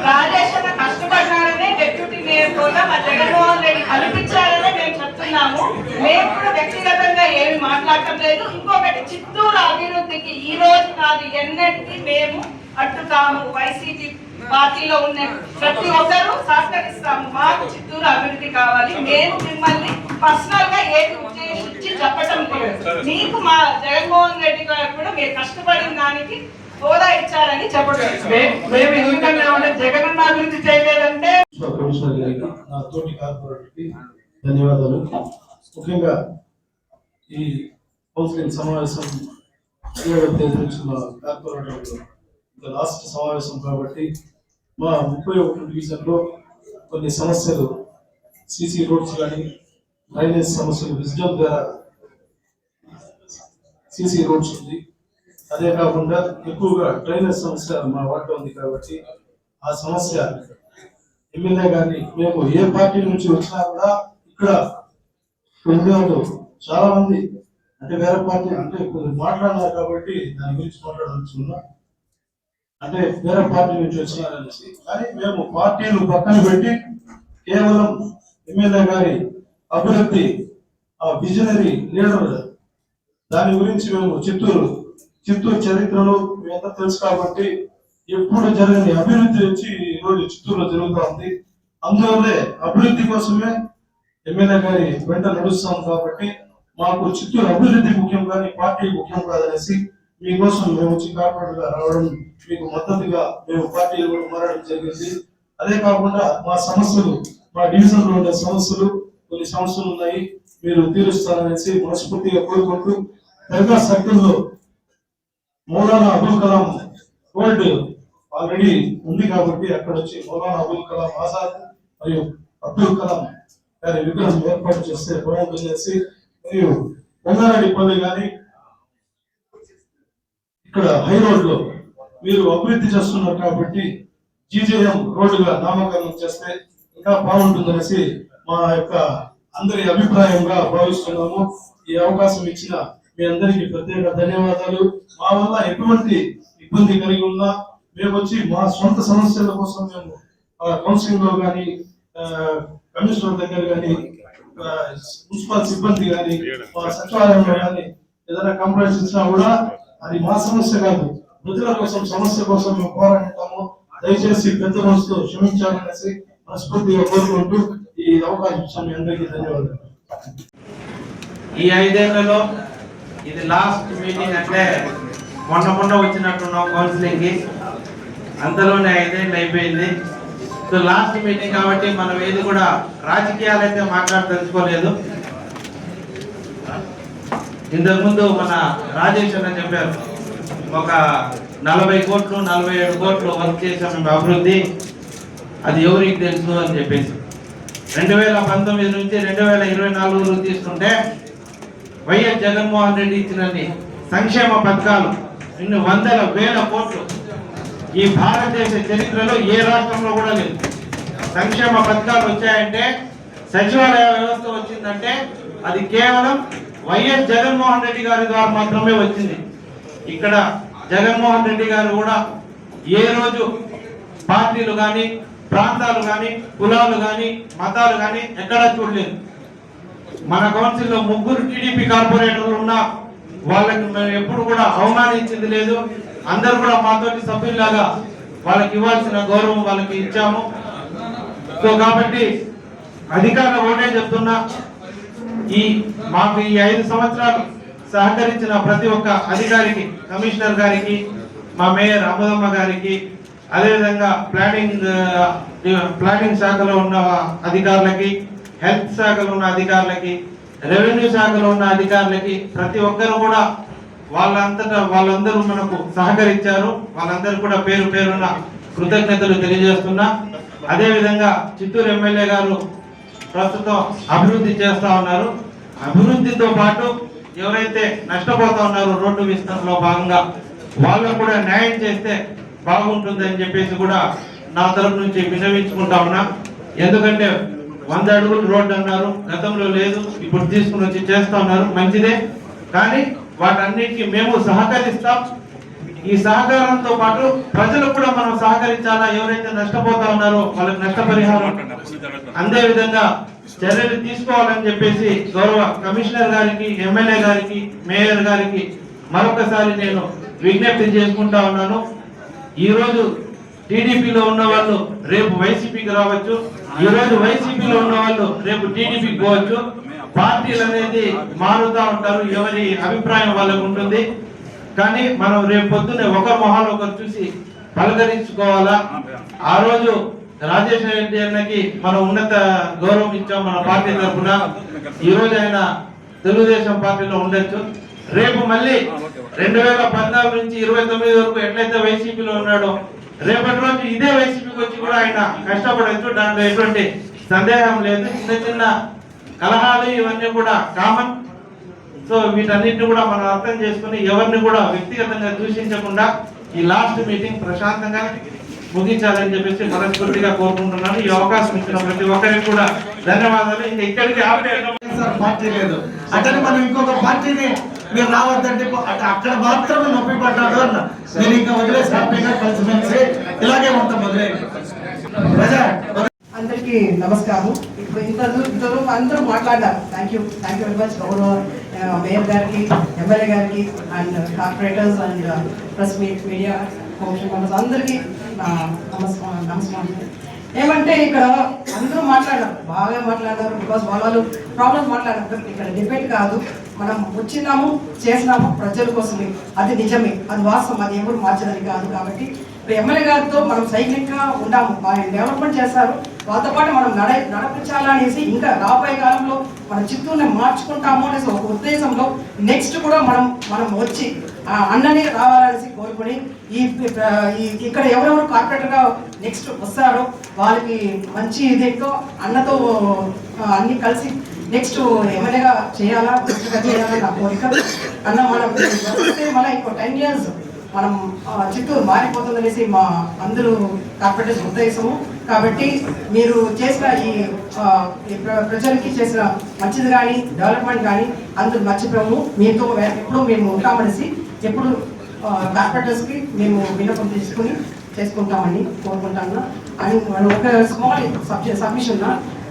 రాజేష్ అన్న కష్టపడ్డారనే డిప్యూటీ మేయర్ కూడా మా జగన్మోహన్ రెడ్డి కల్పించారనే మేము చెప్తున్నాము. మేము కూడా వ్యక్తిగతంగా ఏమి మాట్లాడటం లేదు. ఇంకొకటి, చిత్తూరు అభివృద్ధికి ఈ రోజు కాదు ఎన్నటికీ మేము అడ్డు కాము. వైసీపీ పార్టీలో ఉన్న ప్రతి ఒక్కరూ సహకరిస్తాము. మాకు చిత్తూరు అభివృద్ధి కావాలి. మేము మిమ్మల్ని పర్సనల్ గా ఏది ఉద్దేశించి చెప్పటం లేదు. మీకు మా జగన్మోహన్ రెడ్డి గారు కూడా మీరు కష్టపడిన దానికి హోదా ఇచ్చారని చెప్పడం. మేము ఎందుకంటే జగన్ అభివృద్ధి చేయలేదంటే. నా తోటి కార్పొరేటర్కి ధన్యవాదాలు. ముఖ్యంగా ఈ కౌన్సిలింగ్ సమావేశం 7వ తేదీ నుంచి మా కార్పొరేటర్లు లాస్ట్ సమావేశం కాబట్టి మా 31 డివిజన్లో కొన్ని సమస్యలు, సిసి రోడ్స్ కానీ డ్రైనేజ్ సమస్యలు, విజిటల్ ద్వారా సిసి రోడ్స్ ఉంది. అదే కాకుండా ఎక్కువగా డ్రైనేజ్ సమస్య మా వార్డులో ఉంది కాబట్టి ఆ సమస్య ఎమ్మెల్యే గారిని, మేము ఏ పార్టీ నుంచి వచ్చినా కూడా ఇక్కడ ఉండేవాళ్ళు చాలా మంది అంటే వేరే పార్టీ అంటే మాట్లాడినారు కాబట్టి దాని గురించి మాట్లాడాల్సుకున్నా. అంటే వేరే పార్టీ నుంచి వచ్చినారనేసి, కానీ మేము పార్టీలు పక్కన పెట్టి కేవలం ఎమ్మెల్యే గారి అభివృద్ధి, ఆ విజనరీ లీడర్ దాని గురించి మేము చిత్తూరు చరిత్రలో మేమంతా తెలుసు కాబట్టి ఎప్పుడు జరగని అభివృద్ధి వచ్చి ఈ రోజు చిత్తూరులో జరుగుతూ ఉంది. అందువల్లే అభివృద్ధి కోసమే ఎమ్మెల్యే గారి వెంట నడుస్తాం కాబట్టి మాకు చిత్తూరు అభివృద్ధి ముఖ్యం కానీ పార్టీ ముఖ్యం కాదనేసి మీకోసం మేము వచ్చి కార్పొరేటర్ గా రావడం, మీకు మద్దతుగా మేము పార్టీలు కూడా మారడం జరిగింది. అదే కాకుండా మా సమస్యలు, మా డివిజన్ లో ఉండే సమస్యలు, కొన్ని సమస్యలు ఉన్నాయి, మీరు తీరుస్తారనేసి మనస్ఫూర్తిగా కోరుకుంటూ, దర్గా సర్కిల్లో మౌలానా అబుల్ కలాం రోడ్ ఆల్రెడీ ఉంది కాబట్టి అక్కడ వచ్చి మౌలానా అబుల్ కలాం ఆజాద్ మరియు అబ్దుల్ కలాం గారి విగ్రహం ఏర్పాటు చేస్తే బాగుంటుందనేసి, మరియు పొంగారెడ్డిపల్లి కానీ ఇక్కడ హై రోడ్ లో మీరు అభివృద్ధి చేస్తున్నారు కాబట్టి జీజేఎం రోడ్డుగా నామకరణం చేస్తే ఇంకా బాగుంటుందనేసి మా యొక్క అందరి అభిప్రాయంగా భావిస్తున్నాము. ఈ అవకాశం ఇచ్చిన మీ అందరికీ ప్రత్యేక ధన్యవాదాలు. మా వల్ల ఎటువంటి ఇబ్బంది కలిగి ఉన్నా మేము వచ్చి మా సొంత సమస్యల కోసం మేము కౌన్సిలింగ్ లో కానీ, కమిషనర్ దగ్గర కానీ, మున్సిపల్ సిబ్బంది కానీ, మా సచివాలయంలో కానీ ఏదైనా కంప్లైంట్స్ ఇచ్చినా కూడా అది మా సమస్య కాదు, ప్రజల కోసం, సమస్య కోసం మేము పోరాడతాము. దయచేసి పెద్ద మనసుతో క్షమించాలనేసి మనస్ఫూర్తిగా కోరుకుంటూ ఈ అవకాశం ఇచ్చిన మీ అందరికీ ధన్యవాదాలు. ఈ 5 ఏళ్లలో ఇది లాస్ట్ మీటింగ్. అంటే మొన్న వచ్చినట్టున్నాం కౌన్సిలింగ్ కి, అంతలోనే 5 ఏళ్ళు అయిపోయింది. సో లాస్ట్ మీటింగ్ కాబట్టి మనం ఏది కూడా రాజకీయాలు అయితే మాట్లాడదలుచుకోలేదు. ఇంతకుముందు మన రాజేష్ అన్న చెప్పారు, ఒక 40 కోట్లు 47 కోట్లు వర్క్ చేసాం మేము అభివృద్ధి, అది ఎవరికి తెలుసు అని చెప్పేసి. 2019 నుంచి 2024 తీసుకుంటే వైఎస్ జగన్మోహన్ రెడ్డి ఇచ్చినన్ని సంక్షేమ పథకాలు ఇన్ని వందల వేల కోట్లు ఈ భారతదేశ చరిత్రలో ఏ రాష్ట్రంలో కూడా లేదు. సంక్షేమ పథకాలు వచ్చాయంటే, సచివాలయ వ్యవస్థ వచ్చిందంటే అది కేవలం వైఎస్ జగన్మోహన్ రెడ్డి గారి ద్వారా మాత్రమే వచ్చింది. ఇక్కడ జగన్మోహన్ రెడ్డి గారు కూడా ఏ రోజు పార్టీలు కానీ, ప్రాంతాలు కానీ, కులాలు కానీ, మతాలు కానీ ఎక్కడా చూడలేదు. మన కౌన్సిల్లో 3 టీడీపీ కార్పొరేటర్లు ఉన్నా వాళ్ళకి మేము ఎప్పుడు కూడా అవమానించింది లేదు. అందరూ కూడా మాతోటి సభ్యుల్లాగా వాళ్ళకి ఇవ్వాల్సిన గౌరవం వాళ్ళకి ఇచ్చాము. సో కాబట్టి అధికారులు ఒకటే చెప్తున్నా, మాకు ఈ 5 సంవత్సరాలు సహకరించిన ప్రతి ఒక్క అధికారికి, కమిషనర్ గారికి, మా మేయర్ అమదమ్మ గారికి, అదేవిధంగా ప్లానింగ్ శాఖలో ఉన్న అధికారులకి, హెల్త్ శాఖలో ఉన్న అధికారులకి, రెవెన్యూ శాఖలో ఉన్న అధికారులకి, ప్రతి ఒక్కరు కూడా వాళ్ళందరూ మనకు సహకరించారు. వాళ్ళందరూ కూడా పేరు పేరున్న కృతజ్ఞతలు తెలియజేస్తున్నా. అదేవిధంగా చిత్తూరు ఎమ్మెల్యే గారు ప్రస్తుతం అభివృద్ధి చేస్తా ఉన్నారు. అభివృద్ధితో పాటు ఎవరైతే నష్టపోతా ఉన్నారో రోడ్డు విస్తరణలో భాగంగా వాళ్ళకు కూడా న్యాయం చేస్తే బాగుంటుందని చెప్పేసి కూడా నా తరపు నుంచి విన్నవించుకుంటా ఉన్నా. ఎందుకంటే 100 అడుగులు రోడ్డు అన్నారు, గతంలో లేదు, ఇప్పుడు తీసుకుని వచ్చి చేస్తా ఉన్నారు, మంచిదే. కానీ వాటన్నిటికీ మేము సహకరిస్తాం. ఈ సహకారంతో పాటు ప్రజలకు కూడా మనం సహకరించాలా. ఎవరైతే నష్టపోతా ఉన్నారో వాళ్ళకి నష్టపరిహారం అందే విధంగా చర్యలు తీసుకోవాలని చెప్పేసి గౌరవ కమిషనర్ గారికి, ఎమ్మెల్యే గారికి, మేయర్ గారికి మరొకసారి నేను విజ్ఞప్తి చేసుకుంటా ఉన్నాను. ఈ రోజు టీడీపీలో ఉన్న వాళ్ళు రేపు వైసీపీకి రావచ్చు, ఈ రోజు వైసీపీలో ఉన్న వాళ్ళు రేపు టీడీపీకి పోవచ్చు. పార్టీలు అనేది మారుతా ఉంటారు, ఎవరి అభిప్రాయం వాళ్ళకు ఉంటుంది. కానీ మనం రేపు పొద్దున్నే ఒకరి మొహాలు ఒకరు చూసి పలకరించుకోవాలా. ఆ రోజు రాజేష్ రెడ్డి అన్నకి మనం ఉన్నత గౌరవం ఇచ్చాం మన పార్టీ తరఫున. ఈ రోజు ఆయన తెలుగుదేశం పార్టీలో ఉండొచ్చు. రేపు మళ్ళీ 2014 నుంచి 29 వరకు ఎట్లయితే వైసీపీలో ఉన్నాడో రేపటి రోజు ఇదే వైసీపీకి వచ్చి కూడా ఆయన కష్టపడచ్చు. దాంట్లో ఎటువంటి సందేహం లేదు. చిన్న చిన్న కలహాలు ఇవన్నీ కూడా కామన్. సో వీటన్నిటిని కూడా మనం అర్థం చేసుకుని ఎవరిని కూడా వ్యక్తిగతంగా దూషించకుండా ఈ లాస్ట్ మీటింగ్ ప్రశాంతంగా ముగించాలని చెప్పేసి మనస్ఫూర్తిగా కోరుకుంటున్నాను. ఈ అవకాశం ఇచ్చిన ప్రతి ఒక్కరికి కూడా ధన్యవాదాలు. ఇంకా ఇక్కడికి పార్టీ లేదు అంటే మనం ఇంకొక పార్టీని మీరు రావద్దంటే అక్కడ మాత్రమే నొప్పి పడ్డాడు అన్న. నేను ఇంకా వదిలేసి హ్యాపీగా కలిసిమెలిసి ఇలాగే ఉంటాం. అందరికీ నమస్కారం. ఇప్పుడు ఇంతలో అందరూ మాట్లాడారు. థ్యాంక్ యూ వెరీ మచ్ గౌరవ మేయర్ గారికి, ఎమ్మెల్యే గారికి, and corporators and press media commission members అందరికీ నమస్కారం. ఏమంటే ఇక్కడ అందరూ మాట్లాడారు, బాగా మాట్లాడారు. బికాస్ వాళ్ళు ప్రాబ్లమ్స్ మాట్లాడారు. ఇక్కడ డిబేట్ కాదు, మనం వచ్చినాము చేసినాము ప్రజల కోసమే. అది నిజమే, అది వాస్తవం, అది ఎవరు మార్చదని కాదు. కాబట్టి ఎమ్మెల్యే గారితో మనం సైలెంట్గా ఉంటాము. ఆయన డెవలప్మెంట్ చేస్తారు, వాళ్ళతో పాటు మనం నడిపించాలనేసి ఇంకా రాబోయే కాలంలో మన చిత్తూరుని మార్చుకుంటాము అనేసి ఒక ఉద్దేశంలో నెక్స్ట్ కూడా మనం వచ్చి అన్నని రావాలనేసి కోరుకొని ఇక్కడ ఎవరెవరు కార్పొరేటర్గా నెక్స్ట్ వస్తారో వాళ్ళకి మంచి దీంతో అన్నతో అన్ని కలిసి నెక్స్ట్ ఎమ్మెల్యేగా చేయాలని నా కోరిక. అన్న మనం మళ్ళీ ఇంకో 10 years మనం చిత్తూరు మారిపోతుందనేసి మా అందరూ కార్పొరేటర్స్ ఉద్దేశము. కాబట్టి మీరు చేసిన ఈ ప్రజలకి చేసిన మంచిది కానీ డెవలప్మెంట్ కానీ అందరూ మర్చిపోయాము. మీతో ఎప్పుడు మేము ఉంటామనేసి ఎప్పుడు కార్పొరేటర్స్కి మేము విన్నపం తీసుకుని చేసుకుంటామని కోరుకుంటాను. అండ్ మనం ఒక స్మాల్ సబ్మిషన్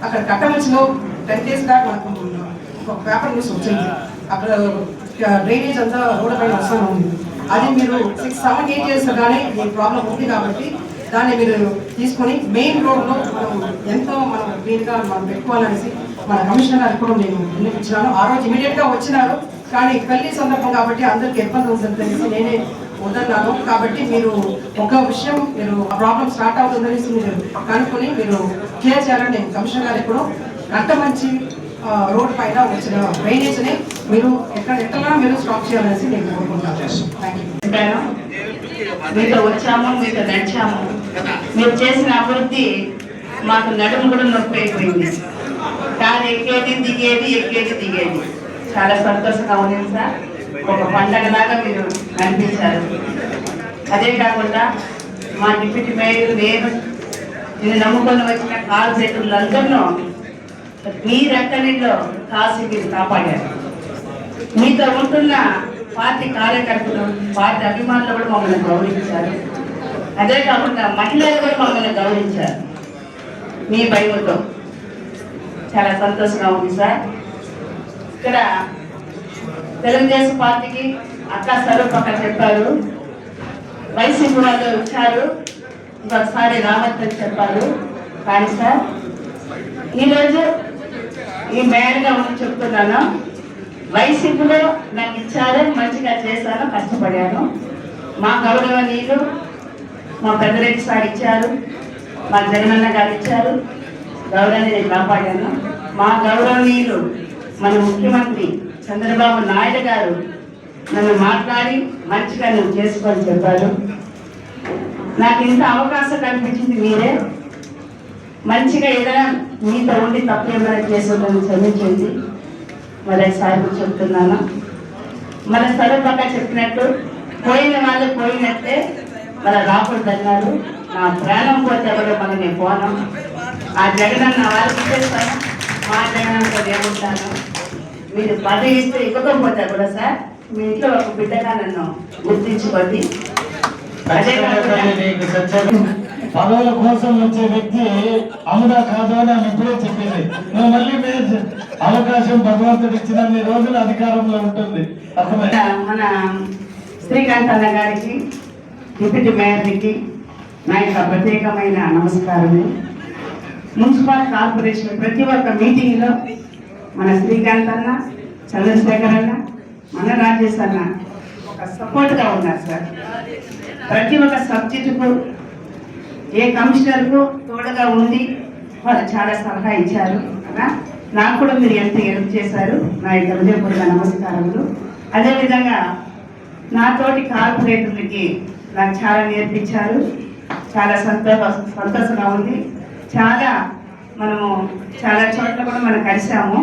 అక్కడ కట్టమంచిలో 10 days బ్యాక్ మనకు ఒక పేపర్ న్యూస్ వచ్చింది. అక్కడ డ్రైనేజ్ అంతా రోడ్డు పైన వస్తూనే ఉంది. అది మీరు 6-7-8 years కానీ ఈ ప్రాబ్లం ఉంది. కాబట్టి దాన్ని మీరు తీసుకొని మెయిన్ రోడ్లో మనం క్లీన్గా మనం పెట్టుకోవాలనేసి మన కమిషనర్ గారికి కూడా నేను విన్నపించినాను. ఆ రోజు ఇమీడియట్గా వచ్చినారు. కానీ పెళ్లి సందర్భం కాబట్టి అందరికి ఇబ్బంది ఉంటుంది అనేసి నేనే వద్దన్నాను. కాబట్టి మీరు ఒక విషయం, మీరు ఆ ప్రాబ్లం స్టార్ట్ అవుతుందనేసి మీరు కనుక్కొని మీరు క్లియర్ చేయాలని నేను కమిషనర్ గారికి కూడా కట్టమంచి రోడ్ పైన వచ్చిన డ్రైనేజ్ని మీరు ఎక్కడైనా మీరు స్టాప్ చేయాలనేసి నేను కోరుకుంటాను. మీతో వచ్చాము, మీతో నడిచాము. మీరు చేసిన అభివృద్ధి మాకు నడుము కూడా నొప్పి అయిపోయింది. కానీ ఎక్కేది దిగేది చాలా సంతోషంగా ఉంది సార్. ఒక పండగలాగా మీరు కనిపించారు. అదే కాకుండా మా డిప్యూటీ మేయర్, నేను నమ్ముకొని వచ్చిన కార్పొరేటర్లందరినూ మీరెక్కడిలో కాసి మీరు కాపాడారు. మీతో ఉంటున్న పార్టీ కార్యకర్తలు, పార్టీ అభిమానులు కూడా మమ్మల్ని గౌరవించారు. అదే కాకుండా మహిళలు కూడా మమ్మల్ని గౌరవించారు. మీ భయంతో చాలా సంతోషంగా ఉంది సార్. ఇక్కడ తెలుగుదేశం పార్టీకి అక్క స్వరూప్ అక్క చెప్పారు, వైసీపీ వాళ్ళు వచ్చారు, ఇంకొకసారి రావద్దని చెప్పారు. కానీ సార్ ఈరోజు ఈ మేయర్గా ఉండి చెప్తున్నాను, వైసీపీలో నాకు ఇచ్చారు, మంచిగా చేశాను, కష్టపడాను. మా గౌరవనీయులు మా పెద్దరెడ్డి సార్ ఇచ్చారు, మా జగనన్న గారు ఇచ్చారు, గౌరవాన్ని నేను కాపాడాను. మా గౌరవనీయులు మన ముఖ్యమంత్రి చంద్రబాబు నాయుడు గారు నన్ను మాట్లాడి మంచిగా నువ్వు చేసుకొని చెప్పారు. నాకు ఇంత అవకాశం కల్పించింది మీరే. మంచిగా ఏదైనా మీతో ఉండి తప్పు ఏమైనా చేస్తుందని క్షమించింది. మరోసారి చెప్తున్నాను, మన సరపక్క చెప్పినట్టు పోయిన వాళ్ళు పోయినట్టే మన రాకూడదన్నారు. నా ప్రాణం పోతే ఎవరో మనని పోనం. ఆ జగనన్న వాళ్ళకి ఇచ్చేస్తాను, మా జగనన్నతో ఏముంటాను. మీరు పదవి ఇస్తే ఇవ్వకపోతే కూడా సార్ మీ ఇంట్లో ఒక బిడ్డగా నన్ను గుర్తించుకోండి. అదే పదవుల కోసం వచ్చే వ్యక్తి అముదా కాదు అని ఆమె ఇప్పుడే చెప్పింది. నువ్వు మళ్ళీ అవకాశం భగవంతుడు ఇచ్చిన రోజులు అధికారంలో ఉంటుంది. మన శ్రీకాంత్ అన్న గారికి, డిప్యూటీ మేయర్కి నా యొక్క ప్రత్యేకమైన నమస్కారము. మున్సిపల్ కార్పొరేషన్ ప్రతి ఒక్క మీటింగ్లో మన శ్రీకాంత్ అన్న, చంద్రశేఖర్ అన్న, మన రాజేష్ అన్న ఒక సపోర్ట్గా ఉన్నారు సార్. ప్రతి ఒక్క సబ్జెక్టుకు ఏ కమిషనర్కు తోడుగా ఉండి వాళ్ళు చాలా సలహా ఇచ్చారు. నాకు కూడా మీరు ఎంత హెల్ప్ చేశారు. నా యొక్క హృదయపూర్వక నమస్కారములు. అదేవిధంగా నాతోటి కార్పొరేటర్లకి నాకు చాలా నేర్పించారు. చాలా సంతోషంగా ఉంది. మనము చాలా చోట్ల కూడా మనం కలిసాము.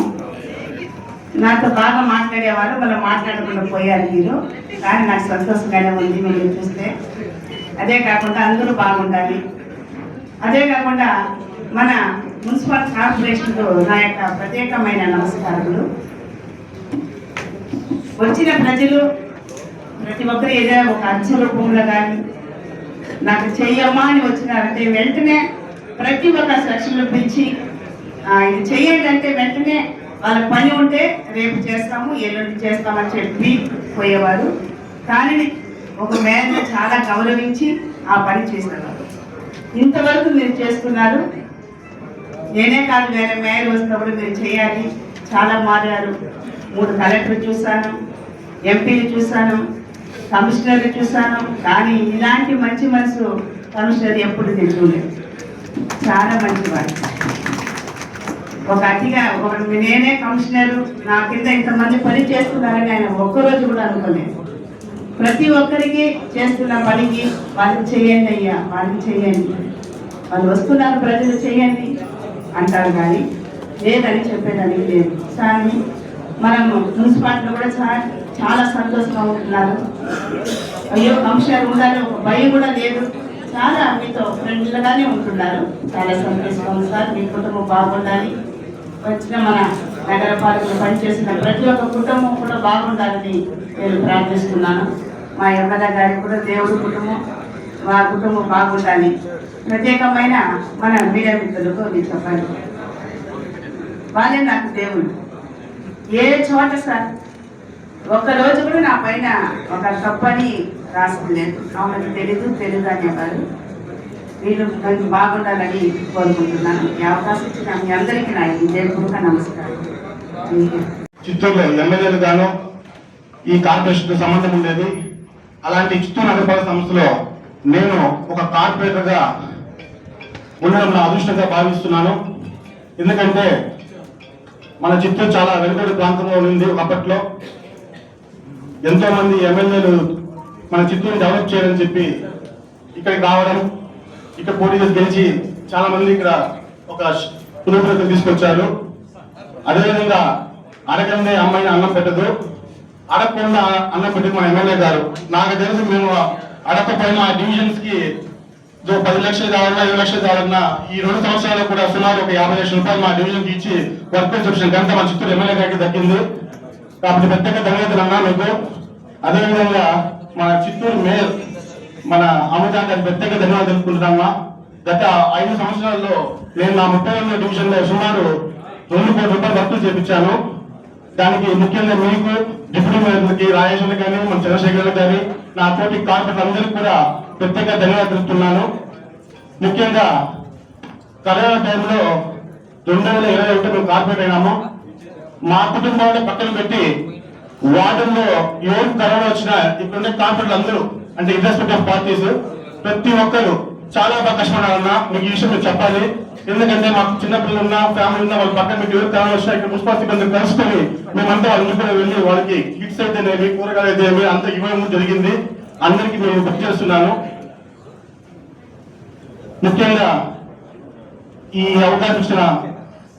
నాతో బాగా మాట్లాడేవారు, మనం మాట్లాడకుండా పోయారు మీరు. కానీ నాకు సంతోషంగానే ఉంది మీరు చూస్తే. అదే కాకుండా అందరూ బాగుండాలి. అదే కాకుండా మన మున్సిపల్ కార్పొరేషన్కు నా యొక్క ప్రత్యేకమైన నమస్కారములు. వచ్చిన ప్రజలు ప్రతి ఒక్కరు ఏదైనా ఒక అర్జీ రూపంలో కానీ నాకు చెయ్యమ్మా అని వచ్చినారంటే వెంటనే ప్రతి ఒక్క సెక్షన్లో పిలిచి ఇది చెయ్యండి అంటే వెంటనే వాళ్ళ పని ఉంటే రేపు చేస్తాము, ఎల్లుండి చేస్తామని చెప్పి పోయేవారు. కానీ ఒక మేయర్ని చాలా గౌరవించి ఆ పని చేసేవారు. ఇంతవరకు మీరు చేస్తున్నారు. నేనే కాదు, వేరే మేయర్ వస్తున్నప్పుడు మీరు చేయాలి. చాలా మారారు. 3 కలెక్టర్లు చూశాను, ఎంపీలు చూశాను, కమిషనర్లు చూశాను. కానీ ఇలాంటి మంచి మనసు కమిషనర్ ఎప్పుడు తెలియలేదు. చాలా మంచివాడు. ఒక అతిగా నేనే కమిషనర్, నా కింద ఇంతమంది పని చేస్తున్నారని ఆయన ఒక్కరోజు కూడా అనుకోలేదు. ప్రతి ఒక్కరికి చేస్తున్న పనికి వాళ్ళకి చేయండి అయ్యా, వాళ్ళకి చేయండి, వాళ్ళు వస్తున్నారు ప్రజలు చేయండి అంటారు. కానీ లేదని చెప్పేదానికి లేదు. కానీ మనము మున్సిపాలిటీలో కూడా చాలా సంతోషంగా ఉంటున్నారు. అయ్యో కమిషనర్ ఉండాలి ఒక భయం కూడా లేదు. చాలా మీతో ఫ్రెండ్లుగానే ఉంటున్నారు. చాలా సంతోషంగా ఉంది సార్. మీ కుటుంబం బాగుండాలి. వచ్చిన మన నగరపాలకలు పనిచేసిన ప్రతి ఒక్క కుటుంబం కూడా బాగుండాలని నేను ప్రార్థిస్తున్నాను. మా ఎమ్మెల్యే గారికి కూడా దేవుడి కుటుంబం, మా కుటుంబం బాగుండాలి. ప్రత్యేకమైన మన మీడియా మిత్రులకు నేను చెప్పాలి, వాళ్ళే నాకు దేవుడు. ఏ చోట సార్ ఒక్కరోజు కూడా నా పైన ఒక తప్పని రాసుకోలేదు. ఆమెకు తెలీదు అనేవారు. వీళ్ళు నాకు బాగుండాలని కోరుకుంటున్నాను. ఈ అవకాశం ఇచ్చిన మీ అందరికీ నా హృదయపూర్వక నమస్కారం. చిత్తూరులో ఎమ్మెల్యేలు గాను ఈ కార్పొరేషన్ సంబంధం ఉండేది. అలాంటి చిత్తూరు నగరపాలక సంస్థలో నేను ఒక కార్పొరేటర్ గా ఉండడం నా అదృష్టంగా భావిస్తున్నాను. ఎందుకంటే మన చిత్తూరు చాలా వెనుకబడి ప్రాంతంలో ఉంది. ఒకప్పట్లో ఎంతో మంది ఎమ్మెల్యేలు మన చిత్తూరుని డెవలప్ చేయాలని చెప్పి ఇక్కడికి రావడం, ఇక్కడ పోటీ చేసి గెలిచి చాలా మంది ఇక్కడ ఒక పురోగతి తీసుకొచ్చారు. అదేవిధంగా అడగందే అమ్మాయిని అన్నం పెట్టదు, అడగకుండా అన్నం పెట్టదు మన ఎమ్మెల్యే గారు. నాకు తెలిసి మేము అడగకపోయిన ఆ డివిజన్స్ కి 10 లక్షలు కావాలన్నా 20 లక్షలు కావాలన్నా ఈ 2 సంవత్సరాలు కూడా సుమారు ఒక 50 లక్షల రూపాయలు మా డివిజన్ కి ఇచ్చి వర్క్ వచ్చిన ఘనత మన చిత్తూరు ఎమ్మెల్యే గారికి దక్కింది. కాబట్టి ప్రత్యేక ధన్యవాదాలు అన్నా మీకు. అదేవిధంగా మన చిత్తూరు మేయర్ మన అమృత గారికి ప్రత్యేక ధన్యవాదాలు తెలుపుకుంటున్నామా. గత 5 సంవత్సరాల్లో నేను నా 31 డివిజన్ లో సుమారు 2 కోట్ల రూపాయలు వర్కులు చేపించాను. దానికి ముఖ్యంగా మీకు, డిప్యూటీ మేయర్లకి, రాజేశ్వర్ కానీ, మన చంద్రశేఖర్ కానీ, నా తోటి కార్పొరేటర్ అందరికీ కూడా ప్రత్యేక ధన్యవాదాలు తెలుపుతున్నాను. ముఖ్యంగా కరోనా టైంలో 2021 మేము కార్పొరేట్ అయినాము. మా కుటుంబాన్ని పక్కన పెట్టి వార్డుల్లో ఎవరు కరోనా వచ్చినా ఇప్పుడున్న కార్పొరేట్లు అందరూ అంటే ఇర్రెస్పెక్ట్ ఆఫ్ పార్టీస్ ప్రతి ఒక్కరు చాలా బాగా కష్టపడాలన్నా మీకు ఈ విషయం మీరు చెప్పాలి. ఎందుకంటే మాకు చిన్నపిల్లలు ఉన్న ఫ్యామిలీ ఉన్న వాళ్ళ పక్కన పెట్టి ఎవరు కరోనా వచ్చినా ఇక్కడ మున్సిపల్ సిబ్బంది కలుసుకొని మేమంతా వాళ్ళ ఇంట్లో వెళ్ళి వాళ్ళకి కిట్స్ అయితేనేమి కూరగాయలు అయితేనేమి అంతా ఇవ్వడం జరిగింది. అందరికీ నేను గుర్తు చేస్తున్నాను. ముఖ్యంగా ఈ అవకాశం ఇచ్చిన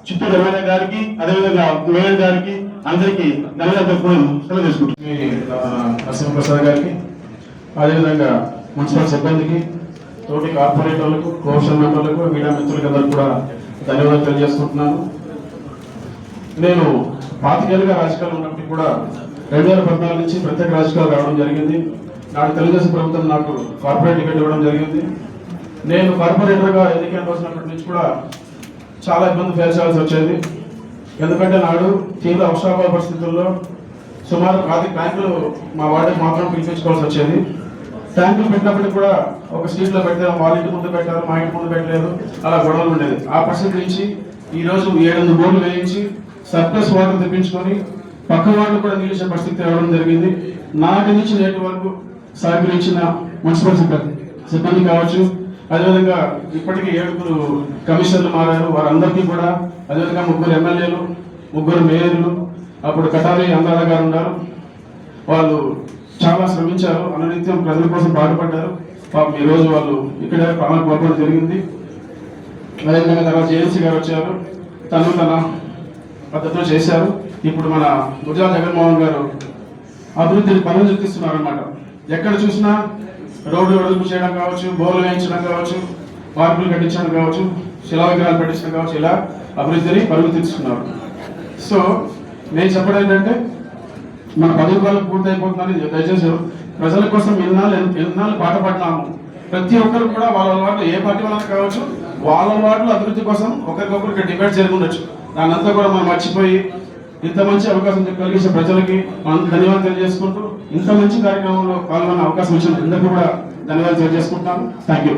చిత్తూరు ఎమ్మెల్యే గారికి అదేవిధంగా మేయర్ గారికి అందరికీ ధన్యవాదాలు సెలవు తీసుకుంటున్నాను. నరసింహప్రసాద్ గారికి అదేవిధంగా మున్సిపల్ సిబ్బందికి, తోటి కార్పొరేటర్లకు, కోఆప్షన్ మెంబర్లకు, మీడియా మిత్రులకు అందరికీ కూడా ధన్యవాదాలు తెలియజేసుకుంటున్నాను. నేను 25 ఏళ్ళుగా రాజకీయాలు ఉన్నప్పటికీ కూడా 2014 నుంచి ప్రత్యేక రాజకీయాలు రావడం జరిగింది. నాడు తెలుగుదేశం ప్రభుత్వం నాకు కార్పొరేట్ టికెట్ ఇవ్వడం జరిగింది. నేను కార్పొరేటర్గా ఎన్నికలకు వచ్చినప్పటి నుంచి కూడా చాలా ఇబ్బంది ఫేస్ చేయాల్సి వచ్చేది. ఎందుకంటే నాడు తీవ్ర అవసరాల పరిస్థితుల్లో సుమారు 5 ట్యాంకులు మా వార్డుకి మాత్రం పిలిపించుకోవాల్సి వచ్చేది. ట్యాంకులు పెట్టినప్పటికీ కూడా ఒక స్ట్రీట్లో పెడితే వాళ్ళ ఇంటి ముందు పెట్టారు, మా ఇంటి ముందు పెట్టలేదు, అలా గొడవలు ఉండేది. ఆ పరిస్థితి నుంచి ఈరోజు 700 బోర్లు వేయించి సర్ప్లస్ వాటర్ తెప్పించుకొని పక్క వాళ్ళు కూడా నిలిచే పరిస్థితి రావడం జరిగింది. నాటి నుంచి నేటి వరకు సహకరించిన మున్సిపల్ సిబ్బంది కావచ్చు, అదేవిధంగా ఇప్పటికీ 7 కమిషనర్లు మారారు, వారందరికీ కూడా, అదేవిధంగా 3 ఎమ్మెల్యేలు, 3 మేయర్లు, అప్పుడు కటారి అందాల గారు ఉన్నారు. వాళ్ళు చాలా శ్రమించారు, అనునిత్యం ప్రజల కోసం పాటుపడ్డారు. పాపం ఈ రోజు వాళ్ళు ఇక్కడే ప్రాణాలు కోల్పోవడం జరిగింది. అదేవిధంగా తర్వాత జేఎన్సీ గారు వచ్చారు, తన పద్ధతిలో చేశారు. ఇప్పుడు మన గుజరాత్ జగన్మోహన్ గారు అభివృద్ధిని పనులు చూపిస్తున్నారు అన్నమాట. ఎక్కడ చూసినా రోడ్లు వెడల్పు చేయడం కావచ్చు, బోర్లు వేయించడం కావచ్చు, పార్కులు కట్టించడం కావచ్చు, శిలా విగ్రహాలు పెట్టించడం కావచ్చు, ఇలా అభివృద్ధిని పరుగులు తీస్తున్నారు. సో నేను చెప్పడం ఏంటంటే మన 10 రూపాయలు పూర్తయిపోతుందని దయచేసి ప్రజల కోసం ఎన్నాళ్ళు పాటుపడినాము. ప్రతి ఒక్కరు కూడా వాళ్ళ వాటిలో ఏ పార్టీ వాళ్ళని కావచ్చు, వాళ్ళ వాటిలో అభివృద్ధి కోసం ఒకరికొకరికి డిబేట్ జరిగి ఉండొచ్చు. దానంతా కూడా మనం మర్చిపోయి ఇంత మంచి అవకాశం కలిగించిన ప్రజలకి మనం ధన్యవాదాలు తెలియజేసుకుంటూ ఇంత మంచి కార్యక్రమంలో పాల్గొనే అవకాశం ఇచ్చిన అందరికీ కూడా ధన్యవాదాలు తెలియజేసుకుంటున్నాను. Thank you.